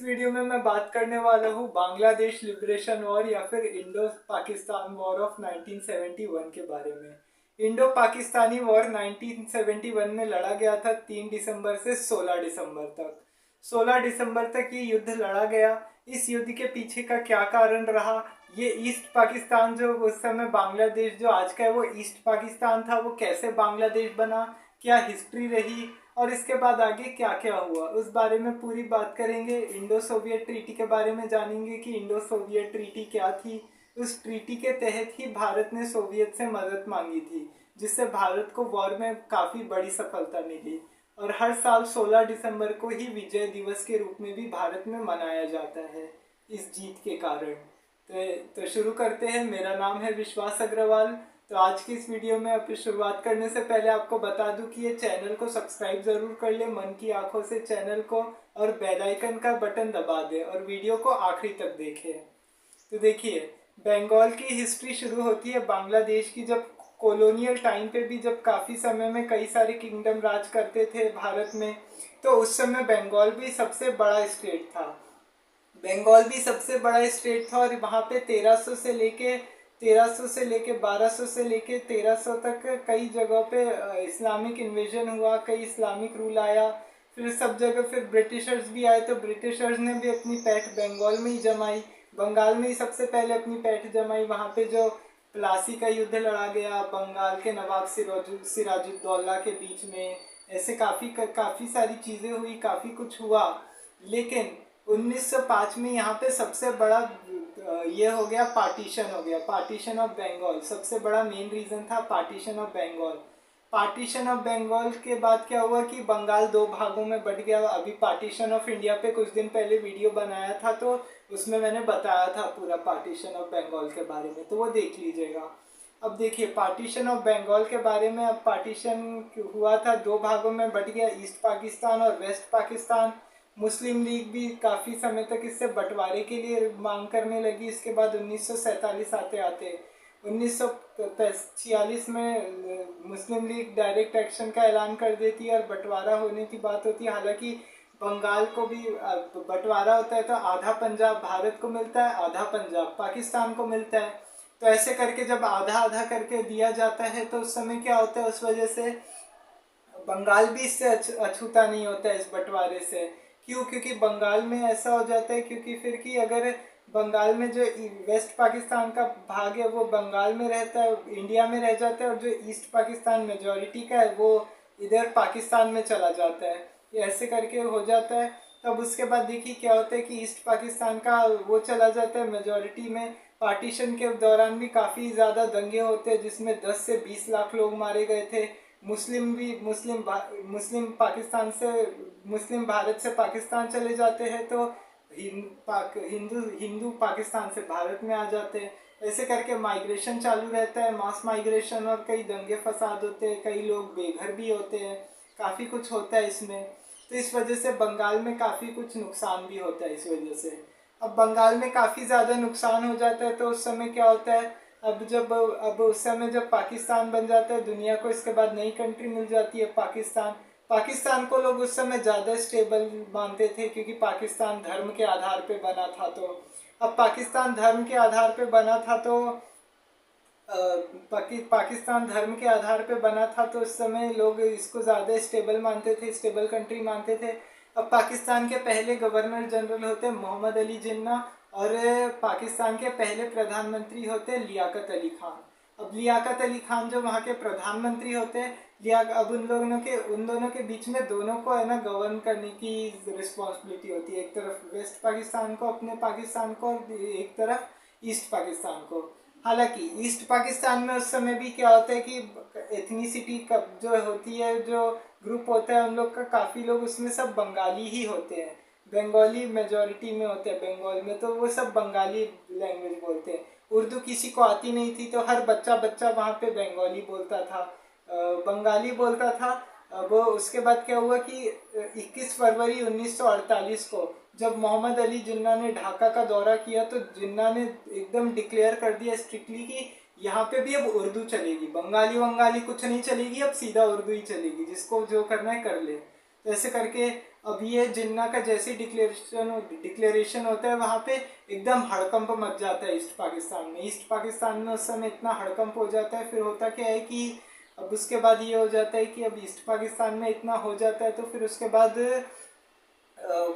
Video में मैं बात करने वाला हूँ बांग्लादेश लिबरेशन वॉर या फिर इंडो पाकिस्तान वॉर ऑफ 1971 के बारे में। इंडो पाकिस्तानी वॉर 1971 में लड़ा गया था 3 दिसंबर से 16 दिसंबर तक। 16 दिसंबर तक ये युद्ध लड़ा गया। इस युद्ध के पीछे का क्या कारण रहा, ये ईस्ट पाकिस्तान जो उस समय बांग्लादेश जो आज का है वो ईस्ट पाकिस्तान था, वो कैसे बांग्लादेश बना, क्या हिस्ट्री रही और इसके बाद आगे क्या क्या हुआ, उस बारे में पूरी बात करेंगे। इंडो सोवियत ट्रीटी के बारे में जानेंगे कि इंडो सोवियत ट्रीटी क्या थी। उस ट्रीटी के तहत ही भारत ने सोवियत से मदद मांगी थी, जिससे भारत को वॉर में काफ़ी बड़ी सफलता मिली। और हर साल 16 दिसंबर को ही विजय दिवस के रूप में भी भारत में मनाया जाता है इस जीत के कारण। तो शुरू करते हैं। मेरा नाम है विश्वास अग्रवाल। तो आज की इस वीडियो में अब शुरुआत करने से पहले आपको बता दूं कि ये चैनल को सब्सक्राइब ज़रूर कर ले मन की आंखों से चैनल को, और बेल आइकन का बटन दबा दे और वीडियो को आखिरी तक देखें। तो देखिए, बंगाल की हिस्ट्री शुरू होती है बांग्लादेश की, जब कॉलोनियल टाइम पे भी जब काफ़ी समय में कई सारे किंगडम राज करते थे भारत में, तो उस समय बंगाल भी सबसे बड़ा स्टेट था। बंगाल भी सबसे बड़ा स्टेट था और वहाँ पे 1300 से लेके 1200 से लेके 1300 तक कई जगहों पे इस्लामिक इन्वेजन हुआ, कई इस्लामिक रूल आया। फिर सब जगह फिर ब्रिटिशर्स भी आए, तो ब्रिटिशर्स ने भी अपनी पैठ बंगाल में ही जमाई। बंगाल में ही सबसे पहले अपनी पैठ जमाई। वहाँ पे जो प्लासी का युद्ध लड़ा गया बंगाल के नवाब सिराजुद्दौला के बीच में, ऐसे काफ़ी सारी चीज़ें हुई, काफ़ी कुछ हुआ। लेकिन 1905 में यहाँ पे सबसे बड़ा ये हो गया, पार्टीशन हो गया, पार्टीशन ऑफ बंगाल। सबसे बड़ा मेन रीज़न था partition of Bengal. Partition of Bengal के बाद क्या हुआ कि बंगाल दो भागों में बट गया। अभी पार्टीशन ऑफ इंडिया पे कुछ दिन पहले वीडियो बनाया था, तो उसमें मैंने बताया था पूरा पार्टीशन ऑफ बंगाल के बारे में, तो वो देख लीजिएगा। अब देखिए, पार्टीशन ऑफ बंगाल के बारे में। अब पार्टीशन हुआ था, दो भागों में बट गया, ईस्ट पाकिस्तान और वेस्ट पाकिस्तान। मुस्लिम लीग भी काफ़ी समय तक इससे बंटवारे के लिए मांग करने लगी। इसके बाद 1947 आते आते 1946 में मुस्लिम लीग डायरेक्ट एक्शन का ऐलान कर देती है और बंटवारा होने की बात होती है। हालांकि बंगाल को भी बंटवारा होता है तो आधा पंजाब भारत को मिलता है, आधा पंजाब पाकिस्तान को मिलता है। तो ऐसे करके जब आधा आधा करके दिया जाता है तो उस समय क्या होता है, उस वजह से बंगाल भी इससे अछूता नहीं होता है इस बंटवारे से। क्यों? क्योंकि बंगाल में ऐसा हो जाता है, क्योंकि फिर कि अगर बंगाल में जो वेस्ट पाकिस्तान का भाग है वो बंगाल में रहता है, इंडिया में रह जाता है, और जो ईस्ट पाकिस्तान मेजॉरिटी का है वो इधर पाकिस्तान में चला जाता है। ये ऐसे करके हो जाता है। तब उसके बाद देखिए क्या होता है कि ईस्ट पाकिस्तान का वो चला जाता है मेजॉरिटी में। पार्टीशन के दौरान भी काफ़ी ज़्यादा दंगे होते हैं, जिसमें 10 से 20 लाख लोग मारे गए थे। मुस्लिम पाकिस्तान से मुस्लिम भारत से पाकिस्तान चले जाते हैं, तो हिंदू पाकिस्तान से भारत में आ जाते हैं। ऐसे करके माइग्रेशन चालू रहता है, मास माइग्रेशन, और कई दंगे फसाद होते हैं, कई लोग बेघर भी होते हैं, काफ़ी कुछ होता है इसमें। तो इस वजह से बंगाल में काफ़ी कुछ नुकसान भी होता है इस वजह से। अब बंगाल में काफ़ी ज़्यादा नुकसान हो जाता है तो उस समय क्या होता है, अब उस समय जब पाकिस्तान बन जाता है दुनिया को, इसके बाद नई कंट्री मिल जाती है पाकिस्तान। पाकिस्तान को लोग उस समय ज़्यादा स्टेबल मानते थे, क्योंकि पाकिस्तान धर्म के आधार पे बना था। तो अब पाकिस्तान धर्म के आधार पे बना था तो पाकिस्तान धर्म के आधार पे बना था, तो उस समय लोग इसको ज़्यादा स्टेबल मानते थे, स्टेबल कंट्री मानते थे। अब पाकिस्तान के पहले गवर्नर जनरल होते मोहम्मद अली जिन्ना, और पाकिस्तान के पहले प्रधानमंत्री होते लियाकत अली खान। अब लियाकत अली खान जो वहाँ के प्रधानमंत्री होते हैं, अब उन दोनों के बीच में दोनों को है ना गवर्न करने की रिस्पॉन्सिबिलिटी होती है। एक तरफ वेस्ट पाकिस्तान को, अपने पाकिस्तान को, और एक तरफ ईस्ट पाकिस्तान को। हालांकि ईस्ट पाकिस्तान में उस समय भी क्या होता है कि एथनिसिटी का जो होती है, जो ग्रुप होता है उन लोग का, काफ़ी लोग उसमें सब बंगाली ही होते हैं, बंगाली मेजॉरिटी में होते हैं बंगाल में, तो वो सब बंगाली लैंग्वेज बोलते हैं। उर्दू किसी को आती नहीं थी, तो हर बच्चा वहाँ पे बंगाली बोलता था, बंगाली बोलता था। वो उसके बाद क्या हुआ कि 21 फरवरी 1948 को जब मोहम्मद अली जिन्ना ने ढाका का दौरा किया, तो जिन्ना ने एकदम डिक्लेयर कर दिया स्ट्रिक्टली कि यहाँ पे भी अब उर्दू चलेगी, बंगाली कुछ नहीं चलेगी, अब सीधा उर्दू ही चलेगी, जिसको जो करना है कर ले। तो ऐसे करके अब ये जिन्ना का जैसे डिक्लेरेशन होता है वहाँ पे एकदम हड़कंप मच जाता है ईस्ट पाकिस्तान में। ईस्ट पाकिस्तान में उस समय इतना हड़कंप हो जाता है। फिर होता क्या है कि अब उसके बाद ये हो जाता है कि अब ईस्ट पाकिस्तान में इतना हो जाता है तो फिर उसके बाद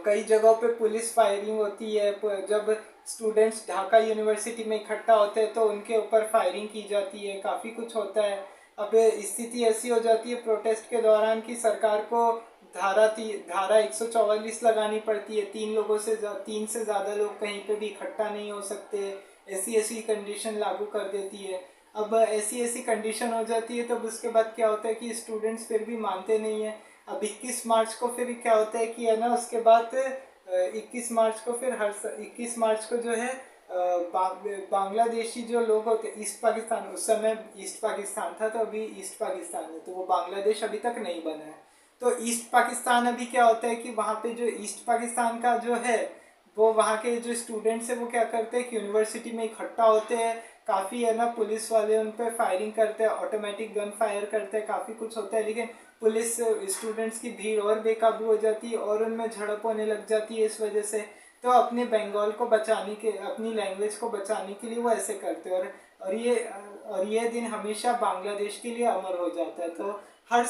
कई जगहों पे पुलिस फायरिंग होती है। जब स्टूडेंट्स ढाका यूनिवर्सिटी में इकट्ठा होते हैं तो उनके ऊपर फायरिंग की जाती है, काफ़ी कुछ होता है। अब स्थिति ऐसी हो जाती है प्रोटेस्ट के दौरान कि सरकार को धारा 144 लगानी पड़ती है। तीन से ज़्यादा लोग कहीं पे भी इकट्ठा नहीं हो सकते, ऐसी ऐसी कंडीशन लागू कर देती है। अब ऐसी ऐसी कंडीशन हो जाती है तब उसके बाद क्या होता है कि स्टूडेंट्स फिर भी मानते नहीं है। अब 21 मार्च को फिर क्या होता है कि है ना, उसके बाद 21 मार्च को फिर 21 मार्च को जो है बांग्लादेशी जो लोग होते ईस्ट पाकिस्तान, उस समय ईस्ट पाकिस्तान था तो अभी ईस्ट पाकिस्तान है, तो वो बांग्लादेश अभी तक नहीं बना है। तो ईस्ट पाकिस्तान अभी क्या होता है कि वहाँ पे जो ईस्ट पाकिस्तान का जो है वो वहाँ के जो स्टूडेंट्स हैं वो क्या करते हैं कि यूनिवर्सिटी में इकट्ठा होते हैं। काफ़ी है ना पुलिस वाले उन पर फायरिंग करते हैं, ऑटोमेटिक गन फायर करते हैं, काफ़ी कुछ होता है। लेकिन पुलिस स्टूडेंट्स की भीड़ और बेकाबू हो जाती है और उनमें झड़प होने लग जाती है इस वजह से। तो अपने बंगाल को बचाने के, अपनी लैंग्वेज को बचाने के लिए वो ऐसे करते हैं। और ये दिन हमेशा बांग्लादेश के लिए अमर हो जाता है। तो हर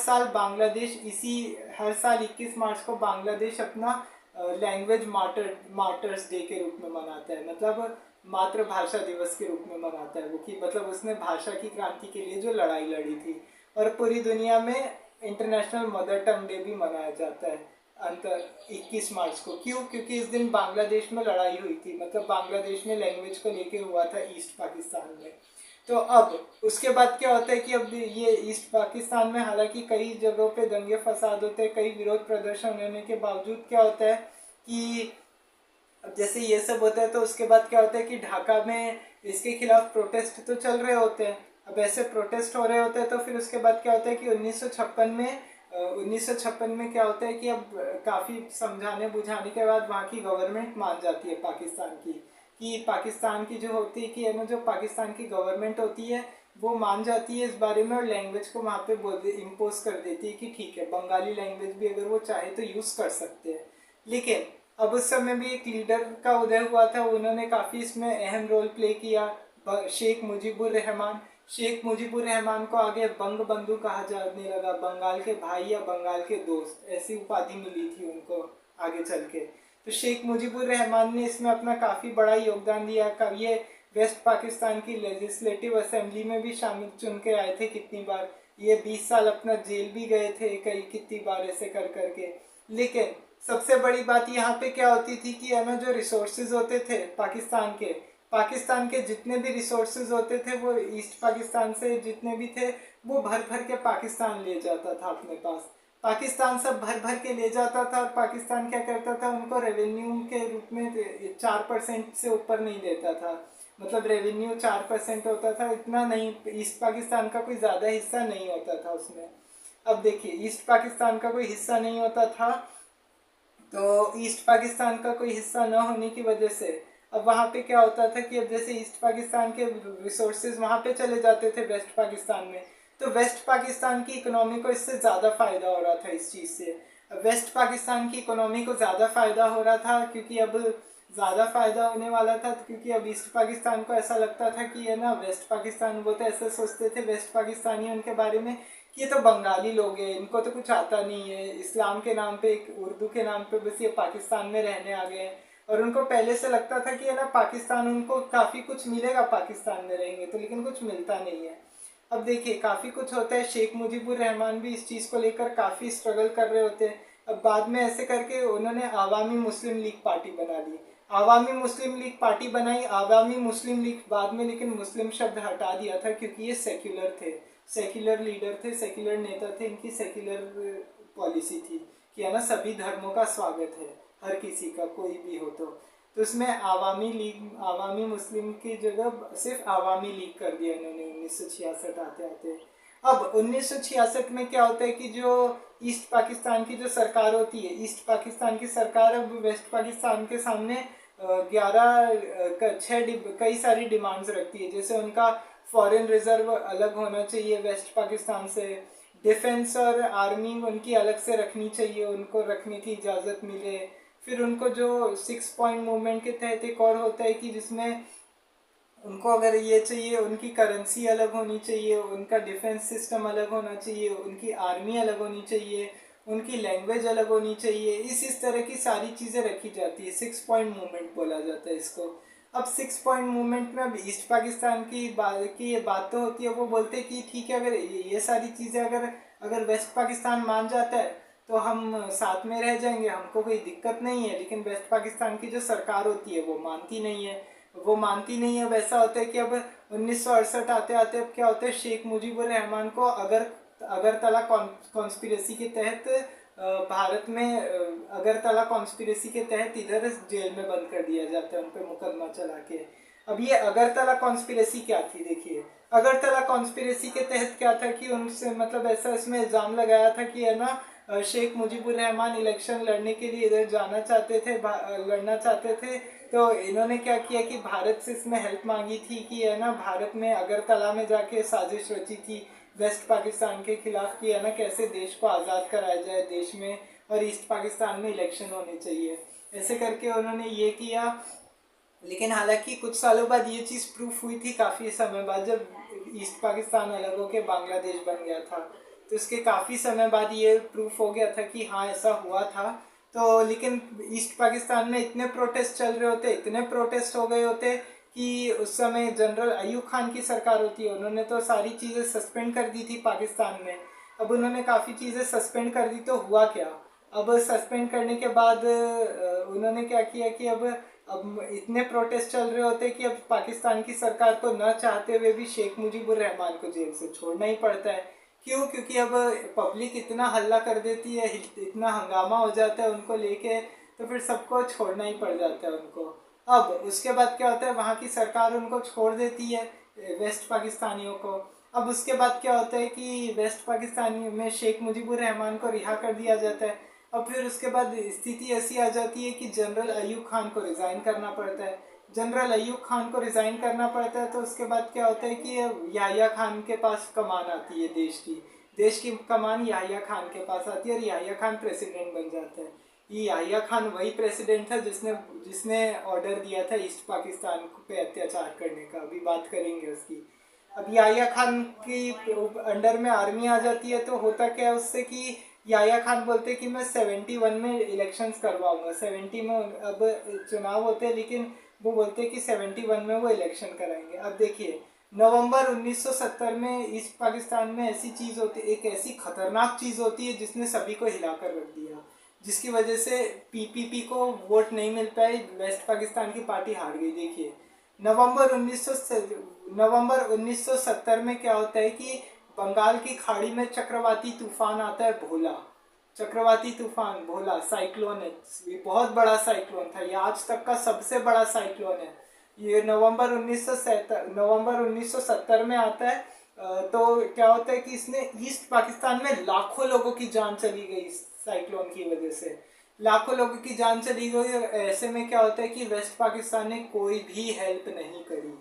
साल 21 मार्च को बांग्लादेश अपना लैंग्वेज मार्टर्स डे के रूप में मनाता है, मतलब मातृभाषा दिवस के रूप में मनाता है वो, कि मतलब उसने भाषा की क्रांति के लिए जो लड़ाई लड़ी थी। और पूरी दुनिया में इंटरनेशनल मदर टंग डे भी मनाया जाता है 21 मार्च को। क्यों? क्योंकि इस दिन बांग्लादेश में लड़ाई हुई थी, मतलब बांग्लादेश में लैंग्वेज को लेके हुआ था ईस्ट पाकिस्तान में। तो अब उसके बाद क्या होता है कि अब ये ईस्ट पाकिस्तान में हालांकि कई जगहों पे दंगे फसाद होते हैं, कई विरोध प्रदर्शन होने के बावजूद क्या होता है कि अब जैसे ये सब होता है तो उसके बाद क्या होता है कि ढाका में इसके खिलाफ प्रोटेस्ट तो चल रहे होते हैं। अब ऐसे प्रोटेस्ट हो रहे होते हैं तो फिर उसके बाद क्या होता है कि 1956 में क्या होता है कि अब काफ़ी समझाने बुझाने के बाद वहाँ की गवर्नमेंट मान जाती है पाकिस्तान की, कि पाकिस्तान की जो होती है कि है ना, जो पाकिस्तान की गवर्नमेंट होती है वो मान जाती है इस बारे में और लैंग्वेज को वहाँ पे इम्पोज कर देती है कि ठीक है बंगाली लैंग्वेज भी अगर वो चाहे तो यूज़ कर सकते हैं। लेकिन अब उस समय भी एक लीडर का उदय हुआ था, उन्होंने काफ़ी इसमें अहम रोल प्ले किया, शेख मुजीबुर रहमान। शेख मुजीबुर रहमान को आगे बंग बंधु कहा जाने लगा, बंगाल के भाई या बंगाल के दोस्त, ऐसी उपाधि मिली थी उनको आगे चल के। तो शेख मुजीबुर रहमान ने इसमें अपना काफ़ी बड़ा योगदान दिया। कब ये वेस्ट पाकिस्तान की लेजिस्लेटिव असेंबली में भी शामिल चुन के आए थे कितनी बार, ये 20 साल अपना जेल भी गए थे कई कितनी बार ऐसे कर करके। लेकिन सबसे बड़ी बात यहाँ पे क्या होती थी कि है ना, जो रिसोर्सेज होते थे पाकिस्तान के जितने भी रिसोर्सेज होते थे वो ईस्ट पाकिस्तान से जितने भी थे वो भर भर के पाकिस्तान ले जाता था अपने पास। पाकिस्तान सब भर भर के ले जाता था और पाकिस्तान क्या करता था, उनको रेवेन्यू के रूप में 4% से ऊपर नहीं देता था। मतलब रेवेन्यू 4% होता था, इतना नहीं, ईस्ट पाकिस्तान का कोई ज़्यादा हिस्सा नहीं होता था उसमें। अब देखिए ईस्ट पाकिस्तान का कोई हिस्सा नहीं होता था, तो ईस्ट पाकिस्तान का कोई हिस्सा न होने की वजह से अब वहाँ पे क्या होता था कि अब जैसे ईस्ट पाकिस्तान के रिसोर्सेज वहाँ पे चले जाते थे वेस्ट पाकिस्तान में, तो वेस्ट पाकिस्तान की इकोनॉमी को इससे ज़्यादा फ़ायदा हो रहा था इस चीज़ से। अब वेस्ट पाकिस्तान की इकोनॉमी को ज़्यादा फ़ायदा हो रहा था क्योंकि अब ज़्यादा फ़ायदा होने वाला था, क्योंकि अब ईस्ट पाकिस्तान को ऐसा लगता था कि है ना, वेस्ट पाकिस्तान, वो तो ऐसे सोचते थे वेस्ट पाकिस्तानी उनके बारे में कि ये तो बंगाली लोग हैं, इनको तो कुछ आता नहीं है, इस्लाम के नाम पे, एक उर्दू के नाम पे बस ये पाकिस्तान में रहने आ गए हैं। और उनको पहले से लगता था कि है ना, पाकिस्तान, उनको काफ़ी कुछ मिलेगा पाकिस्तान में रहेंगे तो, लेकिन कुछ मिलता नहीं है। अब देखिए काफ़ी कुछ होता है, शेख मुजीबुर रहमान भी इस चीज़ को लेकर काफ़ी स्ट्रगल कर रहे होते हैं। अब बाद में ऐसे करके उन्होंने आवामी मुस्लिम लीग पार्टी बना ली, आवामी मुस्लिम लीग पार्टी बनाई, आवामी मुस्लिम लीग बाद में लेकिन मुस्लिम शब्द हटा दिया था क्योंकि ये सेक्युलर थे, सेक्युलर लीडर थे, सेक्युलर नेता थे, इनकी सेक्युलर पॉलिसी थी कि है ना, सभी धर्मों का स्वागत है, हर किसी का, कोई भी हो। तो उसमें आवामी मुस्लिम की जगह सिर्फ आवामी लीग कर दिया इन्होंने 1966 आते आते। अब 1966 में क्या होता है कि जो ईस्ट पाकिस्तान की जो सरकार होती है, ईस्ट पाकिस्तान की सरकार अब वेस्ट पाकिस्तान के सामने 6 कई सारी डिमांड्स रखती है। जैसे उनका फॉरेन रिजर्व अलग होना चाहिए वेस्ट पाकिस्तान से, डिफेंस और आर्मी उनकी अलग से रखनी चाहिए, उनको रखने की इजाज़त मिले। फिर उनको जो 6 पॉइंट मूवमेंट के तहत एक और होता है कि जिसमें उनको अगर ये चाहिए, उनकी करेंसी अलग होनी चाहिए, उनका डिफेंस सिस्टम अलग होना चाहिए, उनकी आर्मी अलग होनी चाहिए, उनकी लैंग्वेज अलग होनी चाहिए, इस तरह की सारी चीज़ें रखी जाती है। 6 पॉइंट मूवमेंट बोला जाता है इसको। अब 6 पॉइंट मूवमेंट में अब ईस्ट पाकिस्तान की ये बात तो होती है, वो बोलते हैं कि ठीक है, अगर ये सारी चीज़ें अगर अगर वेस्ट पाकिस्तान मान जाता है तो हम साथ में रह जाएंगे, हमको कोई दिक्कत नहीं है। लेकिन वेस्ट पाकिस्तान की जो सरकार होती है वो मानती नहीं है, वो मानती नहीं है। वैसा होता है कि अब 1968 आते आते अब क्या होता है, शेख मुजीबुर रहमान को अगरतला कॉन्स्पिरेसी के तहत भारत में अगरतला कॉन्स्पिरेसी के तहत इधर जेल में बंद कर दिया जाता है, उन पर मुकदमा चला के। अब ये अगरतला कॉन्स्पिरेसी क्या थी, देखिए अगरतला कॉन्स्पिरेसी के तहत क्या था कि उनसे मतलब ऐसा इसमें इल्ज़ाम लगाया था कि है ना, शेख मुजीबुर रहमान इलेक्शन लड़ने के लिए इधर जाना चाहते थे, लड़ना चाहते थे। तो इन्होंने क्या किया कि भारत से इसमें हेल्प मांगी थी कि है ना, भारत में अगरतला में जाके साजिश रची थी वेस्ट पाकिस्तान के खिलाफ कि है ना, कैसे देश को आज़ाद कराया जाए देश में, और ईस्ट पाकिस्तान में इलेक्शन होने चाहिए। ऐसे करके उन्होंने ये किया। लेकिन हालांकि कुछ सालों बाद ये चीज़ प्रूफ हुई थी, काफ़ी समय बाद, जब ईस्ट पाकिस्तान अलग होकर बांग्लादेश बन गया था। तो इसके काफ़ी समय बाद ये प्रूफ हो गया था कि हाँ ऐसा हुआ था। तो लेकिन ईस्ट पाकिस्तान में इतने प्रोटेस्ट चल रहे होते, इतने प्रोटेस्ट हो गए होते कि उस समय जनरल अयूब खान की सरकार होती है, उन्होंने तो सारी चीज़ें सस्पेंड कर दी थी पाकिस्तान में। अब उन्होंने काफ़ी चीज़ें सस्पेंड कर दी, तो हुआ क्या, अब सस्पेंड करने के बाद उन्होंने क्या किया कि अब इतने प्रोटेस्ट चल रहे होते कि अब पाकिस्तान की सरकार को न चाहते हुए भी शेख मुजीबुर रहमान को जेल से छोड़ना ही पड़ता है। क्यों? क्योंकि अब पब्लिक इतना हल्ला कर देती है, इतना हंगामा हो जाता है उनको लेके, तो फिर सबको छोड़ना ही पड़ जाता है उनको। अब उसके बाद क्या होता है, वहाँ की सरकार उनको छोड़ देती है, वेस्ट पाकिस्तानियों को। अब उसके बाद क्या होता है कि वेस्ट पाकिस्तान में शेख मुजीबुर रहमान को रिहा कर दिया जाता है। अब फिर उसके बाद स्थिति ऐसी आ जाती है कि जनरल अयूब खान को रिज़ाइन करना पड़ता है। जनरल अयूब खान को रिज़ाइन करना पड़ता है, तो उसके बाद क्या होता है कि याहिया खान के पास कमान आती है देश की कमान याहिया खान के पास आती है, और याहिया खान प्रेसिडेंट बन जाता है। ये याहिया खान वही प्रेसिडेंट था जिसने जिसने ऑर्डर दिया था ईस्ट पाकिस्तान पे अत्याचार करने का, अभी बात करेंगे उसकी। अब याहिया खान की अंडर में आर्मी आ जाती है, तो होता क्या है उससे कि याहिया खान बोलते कि मैं 71 में इलेक्शंस करवाऊंगा। 70 में अब चुनाव होते हैं, लेकिन वो बोलते हैं कि 71 में वो इलेक्शन कराएंगे। अब देखिए नवंबर 1970 में ईस्ट पाकिस्तान में ऐसी चीज़ होती, एक ऐसी खतरनाक चीज़ होती है जिसने सभी को हिलाकर रख दिया, जिसकी वजह से पीपीपी को वोट नहीं मिल पाए, वेस्ट पाकिस्तान की पार्टी हार गई। देखिए नवंबर 1970 में क्या होता है कि बंगाल की खाड़ी में चक्रवाती तूफान आता है, भोला। चक्रवाती तूफान भोला साइक्लोन है, ये बहुत बड़ा साइक्लोन था, ये आज तक का सबसे बड़ा साइक्लोन है। ये नवंबर 1970 में आता है। तो क्या होता है कि इसने ईस्ट पाकिस्तान में लाखों लोगों की जान चली गई इस साइक्लोन की वजह से, लाखों लोगों की जान चली गई। और ऐसे में क्या होता है कि वेस्ट पाकिस्तान ने कोई भी हेल्प नहीं करी,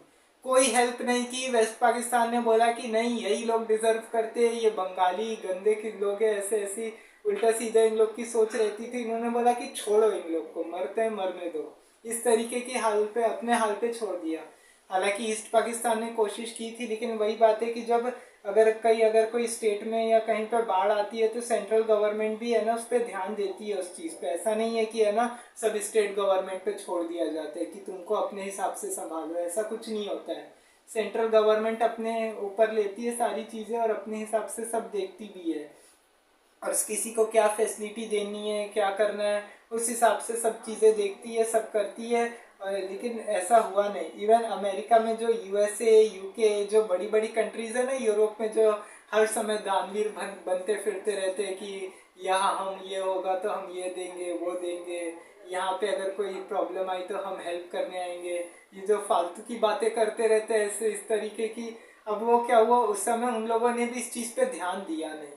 कोई हेल्प नहीं की। वेस्ट पाकिस्तान ने बोला कि नहीं, यही लोग डिजर्व करते हैं, ये बंगाली गंदे के लोग हैं, ऐसे ऐसी उल्टा सीधा इन लोग की सोच रहती थी। इन्होंने बोला कि छोड़ो इन लोग को, मरते हैं मरने दो, इस तरीके की हाल पे अपने हाल पे छोड़ दिया। हालांकि ईस्ट पाकिस्तान ने कोशिश की थी, लेकिन वही बात है कि जब अगर कोई स्टेट में या कहीं पर बाढ़ आती है तो सेंट्रल गवर्नमेंट भी है ना उस पर ध्यान देती है उस चीज़ पे। ऐसा नहीं है कि है ना सब स्टेट गवर्नमेंट पे छोड़ दिया जाता है कि तुमको अपने हिसाब से संभालो, ऐसा कुछ नहीं होता है। सेंट्रल गवर्नमेंट अपने ऊपर लेती है सारी चीज़ें और अपने हिसाब से सब देखती भी है, और किसी को क्या फैसिलिटी देनी है, क्या करना है, उस हिसाब से सब चीज़ें देखती है, सब करती है। लेकिन ऐसा हुआ नहीं। इवन अमेरिका में जो यूएसए यूके जो बड़ी बड़ी कंट्रीज़ है ना यूरोप में, जो हर समय दानवीर बनते फिरते रहते हैं कि यहाँ हम ये होगा तो हम ये देंगे वो देंगे, यहाँ पे अगर कोई प्रॉब्लम आई तो हम हेल्प करने आएंगे, ये जो फालतू की बातें करते रहते हैं ऐसे इस तरीके की। अब वो क्या हुआ, उस समय उन लोगों ने भी इस चीज़ पे ध्यान दिया नहीं।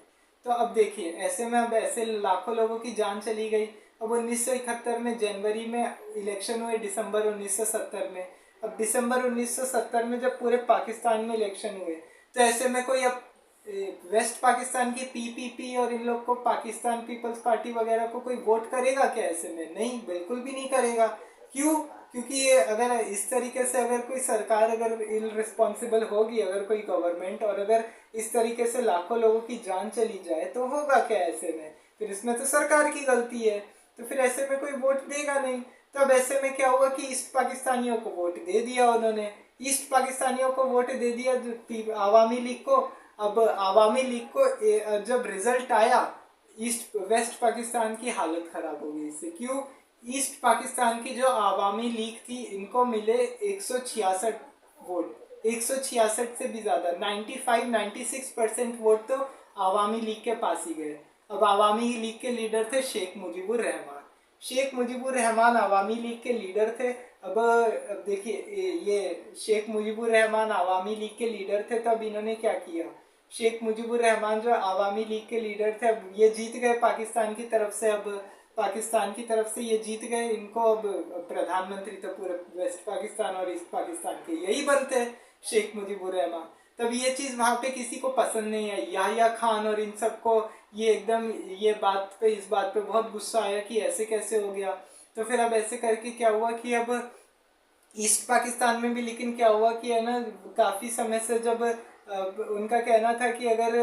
तो अब देखिए ऐसे में अब ऐसे लाखों लोगों की जान चली गई। अब 1971 में जनवरी में इलेक्शन हुए, दिसंबर 1970 में। अब दिसंबर 1970 में जब पूरे पाकिस्तान में इलेक्शन हुए, तो ऐसे में कोई अब वेस्ट पाकिस्तान की पीपीपी और इन लोग को पाकिस्तान पीपल्स पार्टी वगैरह को कोई वोट करेगा क्या ऐसे में? नहीं, बिल्कुल भी नहीं करेगा। क्यों? क्योंकि ये अगर इस तरीके से अगर कोई सरकार अगर इररिस्पॉन्सिबल होगी, अगर कोई गवर्नमेंट, और अगर इस तरीके से लाखों लोगों की जान चली जाए तो होगा क्या ऐसे में? फिर इसमें तो सरकार की गलती है, तो फिर ऐसे में कोई वोट देगा नहीं। तब ऐसे में क्या हुआ कि ईस्ट पाकिस्तानियों को वोट दे दिया उन्होंने, ईस्ट पाकिस्तानियों को वोट दे दिया आवामी लीग को। अब आवामी लीग को जब रिजल्ट आया, ईस्ट वेस्ट पाकिस्तान की हालत खराब हो गई इससे। क्यों? ईस्ट पाकिस्तान की जो आवामी लीग थी, इनको मिले 166 वोट, 166 से भी ज़्यादा, 95-96% वोट तो आवामी लीग के पास ही गए। अब आवामी लीग के लीडर थे शेख मुजीबुर रहमान। शेख मुजीबुर रहमान आवामी लीग के लीडर थे। अब देखिए, ये शेख मुजीबुर रहमान आवामी लीग के लीडर थे, तब इन्होंने क्या किया? शेख मुजीबुर रहमान जो आवामी लीग के लीडर थे, अब ये जीत गए पाकिस्तान की तरफ से। अब पाकिस्तान की तरफ से ये जीत गए, इनको अब प्रधानमंत्री तो पूरे वेस्ट पाकिस्तान और ईस्ट पाकिस्तान के यही बनते हैं, शेख मुजीबुर रहमान। तब ये चीज़ वहाँ पे किसी को पसंद नहीं आई, याहिया खान और इन सबको ये एकदम इस बात पे बहुत गुस्सा आया कि ऐसे कैसे हो गया। तो फिर अब ऐसे करके क्या हुआ कि अब ईस्ट पाकिस्तान में भी, लेकिन क्या हुआ कि है ना, काफ़ी समय से जब उनका कहना था कि अगर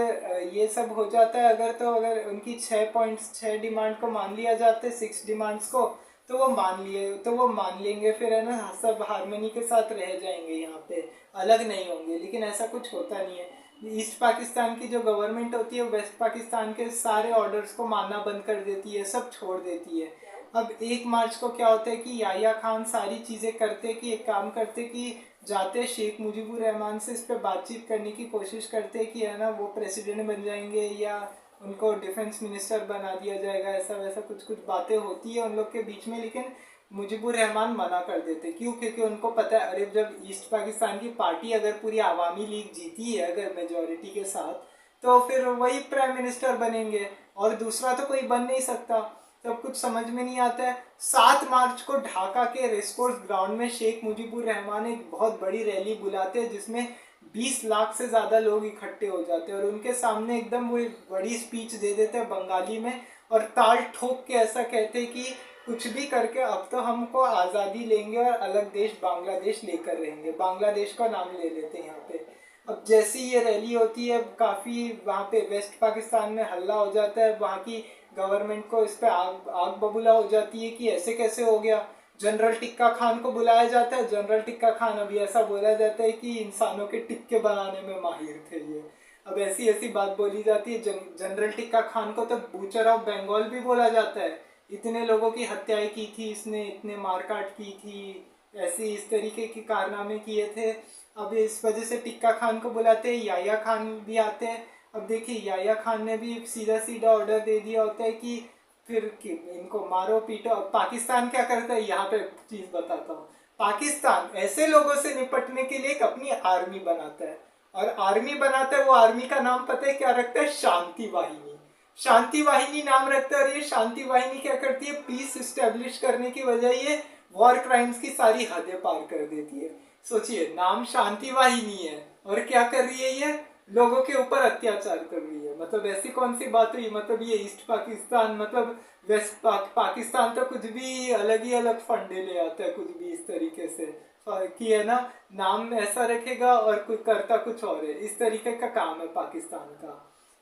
ये सब हो जाता है, अगर उनकी 6 डिमांड को मान लिया जाता है, 6 डिमांड्स को, तो वो मान लेंगे, फिर है ना सब हारमोनी के साथ रह जाएंगे, यहाँ पे अलग नहीं होंगे। लेकिन ऐसा कुछ होता नहीं है। ईस्ट पाकिस्तान की जो गवर्नमेंट होती है, वेस्ट पाकिस्तान के सारे ऑर्डर्स को मानना बंद कर देती है, सब छोड़ देती है। अब 1 मार्च को क्या होता है कि याहिया खान सारी चीज़ें करते कि एक काम करते कि जाते शेख मुजीबुर रहमान से इस पर बातचीत करने की कोशिश करते कि है ना वो प्रेसिडेंट बन जाएंगे या उनको डिफेंस मिनिस्टर बना दिया जाएगा, ऐसा वैसा कुछ कुछ बातें होती है उन लोग के बीच में। लेकिन मुजीबुर रहमान मना कर देते। क्यों? क्योंकि उनको पता है, अरे जब ईस्ट पाकिस्तान की पार्टी अगर पूरी आवामी लीग जीती है अगर मेजोरिटी के साथ, तो फिर वही प्राइम मिनिस्टर बनेंगे और दूसरा तो कोई बन नहीं सकता। तब कुछ समझ में नहीं आता है। 7 मार्च को ढाका के रेसकोर्स ग्राउंड में शेख मुजीबुर रहमान एक बहुत बड़ी रैली बुलाते हैं, जिसमें 20 लाख से ज़्यादा लोग इकट्ठे हो जाते हैं और उनके सामने एकदम वो बड़ी स्पीच दे देते हैं बंगाली में, और ताल ठोक के ऐसा कहते हैं कि कुछ भी करके अब तो हमको आज़ादी लेंगे और अलग देश बांग्लादेश लेकर रहेंगे, बांग्लादेश का नाम ले लेते हैं यहाँ पे। अब जैसी ये रैली होती है, काफ़ी वहाँ पे वेस्ट पाकिस्तान में हल्ला हो जाता है, वहाँ की गवर्नमेंट को इस पर आग बबूला हो जाती है कि ऐसे कैसे हो गया। जनरल टिक्का खान को बुलाया जाता है। जनरल टिक्का खान, अभी ऐसा बोला जाता है कि इंसानों के टिक्के बनाने में माहिर थे ये। अब ऐसी ऐसी बात बोली जाती है। जनरल टिक्का खान को तो बूचर ऑफ बंगाल भी बोला जाता है। इतने लोगों की हत्याएं की थी इसने, इतने मारकाट की थी, ऐसे इस तरीके के कारनामे किए थे। अब इस वजह से टिक्का खान को बुलाते हैं। याहिया खान भी आते हैं। अब देखिए, याहिया खान ने भी सीधा सीधा ऑर्डर दे दिया होता है कि फिर कि इनको मारो पीटो। अब पाकिस्तान क्या करता है, यहाँ पे चीज़ बताता हूँ। पाकिस्तान ऐसे लोगों से निपटने के लिए एक अपनी आर्मी बनाता है, और आर्मी बनाता है, वो आर्मी का नाम पता है क्या रखता है? शांति वाहिनी। शांति वाहिनी नाम रखता है। और ये शांति वाहिनी क्या करती है? पीस इस्टेब्लिश करने की वजह ये वॉर क्राइम्स की सारी हदें पार कर देती है। सोचिए, नाम शांति वाहिनी है और क्या कर रही है ये? लोगों के ऊपर अत्याचार कर रही है। मतलब ऐसी कौन सी बात हुई? मतलब ये ईस्ट पाकिस्तान, मतलब वेस्ट पाकिस्तान तो कुछ भी अलग ही अलग फंडे ले आता है, कुछ भी इस तरीके से कि है ना, नाम ऐसा रखेगा और कुछ करता कुछ और है। इस तरीके का काम है पाकिस्तान का।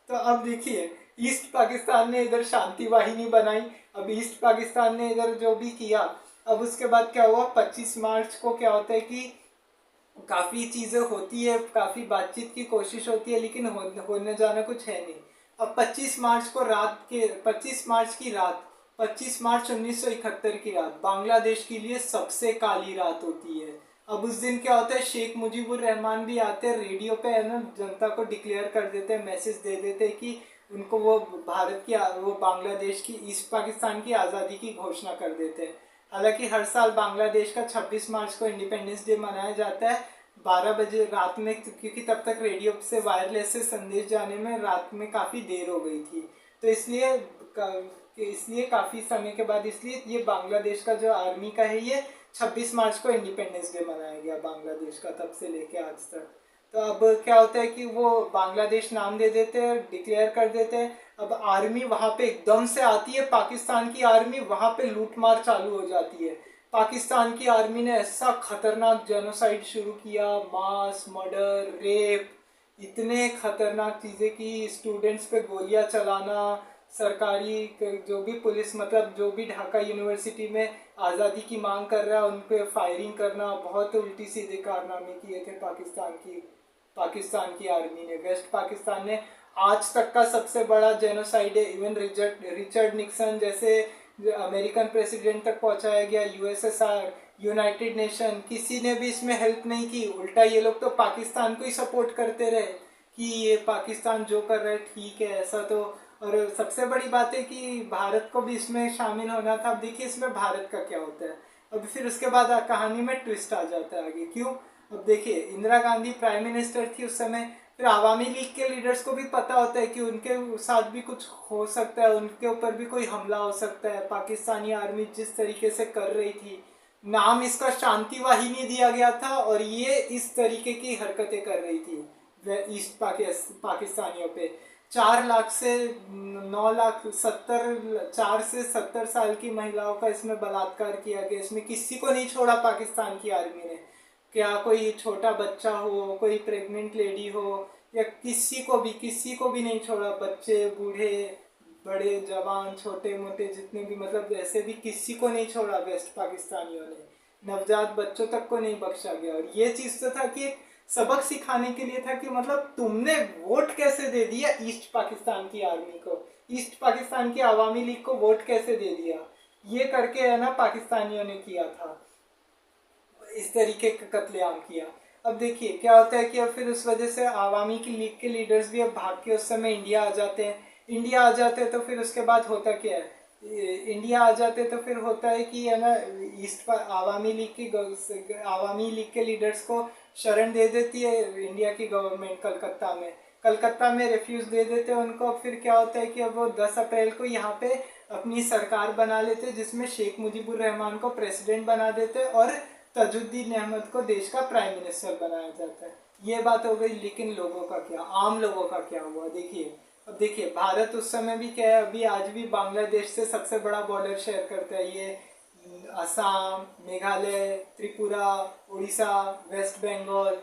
तो अब देखिए, ईस्ट पाकिस्तान ने इधर शांति वाहिनी बनाई। अब ईस्ट पाकिस्तान ने इधर जो भी किया, अब उसके बाद क्या हुआ? 25 मार्च को क्या होता है कि काफ़ी चीज़ें होती है, काफ़ी बातचीत की कोशिश होती है, लेकिन होने जाना कुछ है नहीं। अब 25 मार्च की रात, 25 मार्च 1971 की रात बांग्लादेश के लिए सबसे काली रात होती है। अब उस दिन क्या होता है? शेख मुजीबुर रहमान भी आते हैं, रेडियो पे है ना जनता को डिक्लेयर कर देते हैं, मैसेज दे देते हैं कि उनको वो बांग्लादेश की, ईस्ट पाकिस्तान की आज़ादी की घोषणा कर देते हैं। हालांकि हर साल बांग्लादेश का 26 मार्च को इंडिपेंडेंस डे मनाया जाता है 12 बजे रात में, क्योंकि तब तक रेडियो से वायरलेस से संदेश जाने में रात में काफ़ी देर हो गई थी। तो इसलिए काफ़ी समय के बाद इसलिए ये बांग्लादेश का जो आर्मी का है, ये 26 मार्च को इंडिपेंडेंस डे मनाया गया बांग्लादेश का, तब से लेके आज तक। तो अब क्या होता है कि वो बांग्लादेश नाम दे देते हैं, डिक्लेयर कर देते हैं। अब आर्मी वहां पे एकदम से आती है, पाकिस्तान की आर्मी वहां पे लूटमार चालू हो जाती है। पाकिस्तान की आर्मी ने ऐसा खतरनाक जेनोसाइड शुरू किया, मास मर्डर, रेप, इतने खतरनाक चीज़ें की, स्टूडेंट्स पे गोलियां चलाना, सरकारी जो भी पुलिस मतलब जो भी ढाका यूनिवर्सिटी में आज़ादी की मांग कर रहा है उन पे फायरिंग करना, बहुत उल्टी सीधे कारनामे किए थे पाकिस्तान की आर्मी ने। वेस्ट पाकिस्तान ने आज तक का सबसे बड़ा जेनोसाइड है। इवन रिचर्ड निक्सन जैसे अमेरिकन प्रेसिडेंट तक पहुंचाया गया, यूएसएसआर, यूनाइटेड नेशन, किसी ने भी इसमें हेल्प नहीं की। उल्टा ये लोग तो पाकिस्तान को ही सपोर्ट करते रहे कि ये पाकिस्तान जो कर रहा है ठीक है, ऐसा तो। और सबसे बड़ी बात है कि भारत को भी इसमें शामिल होना था। अब देखिए इसमें भारत का क्या होता है। अब फिर उसके बाद कहानी में ट्विस्ट आ जाता है आगे, क्यों। अब देखिए इंदिरा गांधी प्राइम मिनिस्टर थी उस समय, फिर आवामी लीग के लीडर्स को भी पता होता है कि उनके साथ भी कुछ हो सकता है, उनके ऊपर भी कोई हमला हो सकता है। पाकिस्तानी आर्मी जिस तरीके से कर रही थी, नाम इसका शांति वाहिनी दिया गया था, और ये इस तरीके की हरकतें कर रही थी ईस्ट पाकिस्तानियों पे। 4 लाख से 9 लाख 4 से 70 साल की महिलाओं का इसमें बलात्कार किया गया। इसमें किसी को नहीं छोड़ा पाकिस्तान की आर्मी ने, क्या कोई छोटा बच्चा हो, कोई प्रेग्नेंट लेडी हो, या किसी को भी नहीं छोड़ा। बच्चे, बूढ़े, बड़े, जवान, छोटे मोटे जितने भी मतलब ऐसे भी किसी को नहीं छोड़ा वेस्ट पाकिस्तानियों ने। नवजात बच्चों तक को नहीं बख्शा गया। और ये चीज़ तो था कि एक सबक सिखाने के लिए था कि मतलब तुमने वोट कैसे दे दिया ईस्ट पाकिस्तान की आर्मी को, ईस्ट पाकिस्तान की आवामी लीग को वोट कैसे दे दिया, ये करके है ना पाकिस्तानियों ने किया था, इस तरीके का कत्लेआम किया। अब देखिए क्या होता है कि अब फिर उस वजह से आवामी की लीग के लीडर्स भी अब भाग के उस समय इंडिया आ जाते हैं। इंडिया आ जाते हैं तो फिर उसके बाद होता क्या है, इंडिया आ जाते तो फिर होता है कि है ना आवामी लीग के लीडर्स को शरण दे देती है इंडिया की गवर्नमेंट कलकत्ता में रेफ्यूज दे देते हैं उनको। अब फिर क्या होता है कि अब वो 10 अप्रैल को यहाँ पे अपनी सरकार बना लेते जिसमें शेख मुजीबुर रहमान को प्रेसिडेंट बना देते और तजुद्दीन अहमद को देश का प्राइम मिनिस्टर बनाया जाता है। ये बात हो गई। लेकिन लोगों का क्या, आम लोगों का क्या हुआ देखिए। अब देखिए भारत उस समय भी क्या है, अभी आज भी बांग्लादेश से सबसे बड़ा बॉर्डर शेयर करता है। ये असम, मेघालय, त्रिपुरा, उड़ीसा, वेस्ट बंगाल,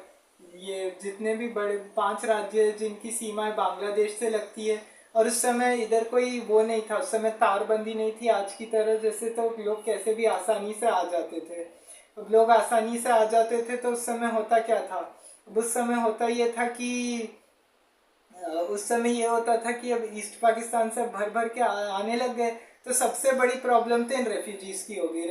ये जितने भी बड़े 5 राज्य हैं जिनकी सीमाएं बांग्लादेश से लगती है। और उस समय इधर कोई वो नहीं था, उस समय तारबंदी नहीं थी आज की तरह जैसे, तो लोग कैसे भी आसानी से आ जाते थे। अब लोग आसानी से आ जाते थे तो उस समय होता क्या था, अब उस समय होता ये था कि उस समय ये होता था कि अब ईस्ट पाकिस्तान से भर भर के आने लग गए। तो सबसे बड़ी प्रॉब्लम तो इन रेफ्यूजीज की हो गई,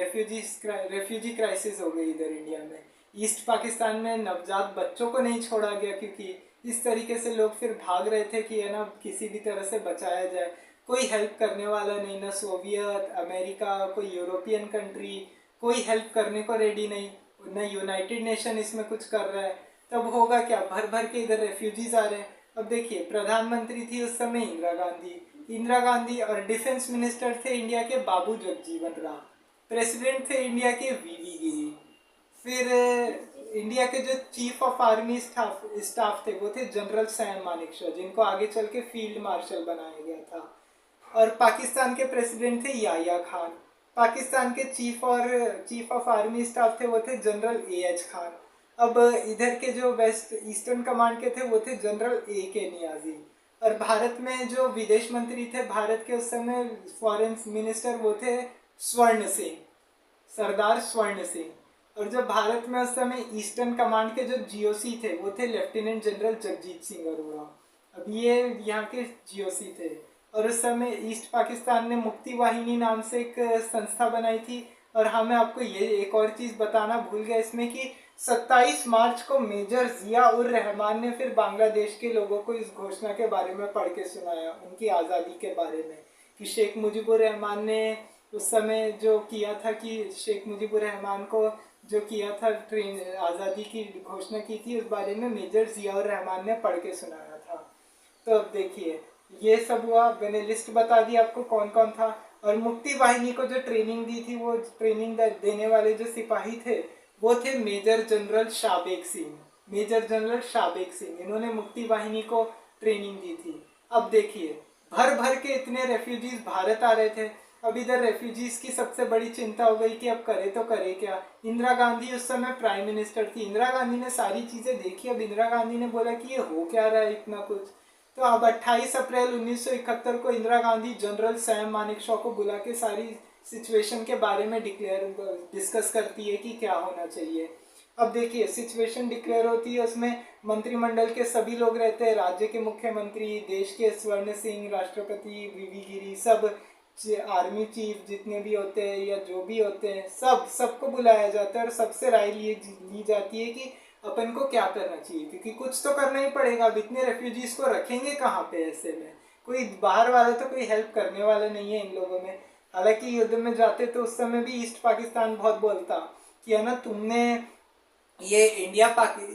रेफ्यूजी क्राइसिस हो गई इधर इंडिया में। ईस्ट पाकिस्तान में नवजात बच्चों को नहीं छोड़ा गया क्योंकि इस तरीके से लोग फिर भाग रहे थे कि है ना किसी भी तरह से बचाया जाए। कोई हेल्प करने वाला नहीं, ना सोवियत, अमेरिका, कोई यूरोपियन कंट्री, कोई हेल्प करने को रेडी नहीं, ना यूनाइटेड नेशन इसमें कुछ कर रहा है। तब होगा क्या, भर भर के इधर रेफ्यूजीज आ रहे हैं। अब देखिए प्रधानमंत्री थी उस समय इंदिरा गांधी और डिफेंस मिनिस्टर थे इंडिया के बाबू जगजीवन राम, प्रेसिडेंट थे इंडिया के वीवी गिरी। फिर इंडिया के जो चीफ ऑफ आर्मी स्टाफ थे वो थे जनरल सैम मानेकशॉ, जिनको आगे चल के फील्ड मार्शल बनाया गया था। और पाकिस्तान के प्रेसिडेंट थे याया खान। पाकिस्तान के चीफ ऑफ आर्मी स्टाफ थे वो थे जनरल एएच खान। अब इधर के जो वेस्ट ईस्टर्न कमांड के थे वो थे जनरल ए के नियाजी। और भारत में जो विदेश मंत्री थे भारत के उस समय फॉरेन मिनिस्टर वो थे स्वर्ण सिंह, सरदार स्वर्ण सिंह। और जो भारत में उस समय ईस्टर्न कमांड के जो जीओसी थे वो थे लेफ्टिनेंट जनरल जगजीत सिंह अरोड़ा। अब ये यहाँ के जीओसी थे। और उस समय ईस्ट पाकिस्तान ने मुक्ति वाहिनी नाम से एक संस्था बनाई थी। और हाँ मैं आपको ये एक और चीज़ बताना भूल गया इसमें कि 27 मार्च को मेजर जिया उर रहमान ने फिर बांग्लादेश के लोगों को इस घोषणा के बारे में पढ़ के सुनाया, उनकी आज़ादी के बारे में, कि शेख मुजीबुर रहमान ने उस समय जो किया था, कि शेख मुजीबुर रहमान को जो किया था आज़ादी की घोषणा की थी, उस बारे में मेजर जिया उर रहमान ने पढ़ के सुनाया था। तो अब देखिए ये सब हुआ, मैंने लिस्ट बता दी आपको कौन कौन था। और मुक्ति वाहिनी को जो ट्रेनिंग दी थी, वो ट्रेनिंग देने वाले जो सिपाही थे वो थे major general Shabeg Singh. Major general Shabeg Singh, इन्होंने मुक्ति वाहिनी को ट्रेनिंग दी थी। अब देखिए भर भर के इतने रेफ्यूजीज भारत आ रहे थे। अब इधर रेफ्यूजीज की सबसे बड़ी चिंता हो गई कि अब करे तो करे क्या। इंदिरा गांधी उस समय प्राइम मिनिस्टर थी। इंदिरा गांधी ने सारी चीजें देखी। अब इंदिरा गांधी ने बोला कि ये हो क्या रहा है इतना कुछ। तो अब 28 अप्रैल 1971 को इंदिरा गांधी जनरल सैम मानेकशॉ को बुला के सारी सिचुएशन के बारे में डिस्कस करती है कि क्या होना चाहिए। अब देखिए सिचुएशन डिक्लेयर होती है, उसमें मंत्रिमंडल के सभी लोग रहते हैं, राज्य के मुख्यमंत्री, देश के स्वर्ण सिंह, राष्ट्रपति वीवी गिरी, सब आर्मी चीफ जितने भी होते हैं या जो भी होते हैं, सबको बुलाया जाता है और सबसे राय ली जाती है कि अपन को क्या करना चाहिए, क्योंकि कुछ तो करना ही पड़ेगा। अब इतने रेफ्यूजीज को रखेंगे कहाँ पे ऐसे में, कोई बाहर वाला तो कोई हेल्प करने वाला नहीं है इन लोगों में। हालांकि युद्ध में जाते तो उस समय भी ईस्ट पाकिस्तान बहुत बोलता कि है ना तुमने ये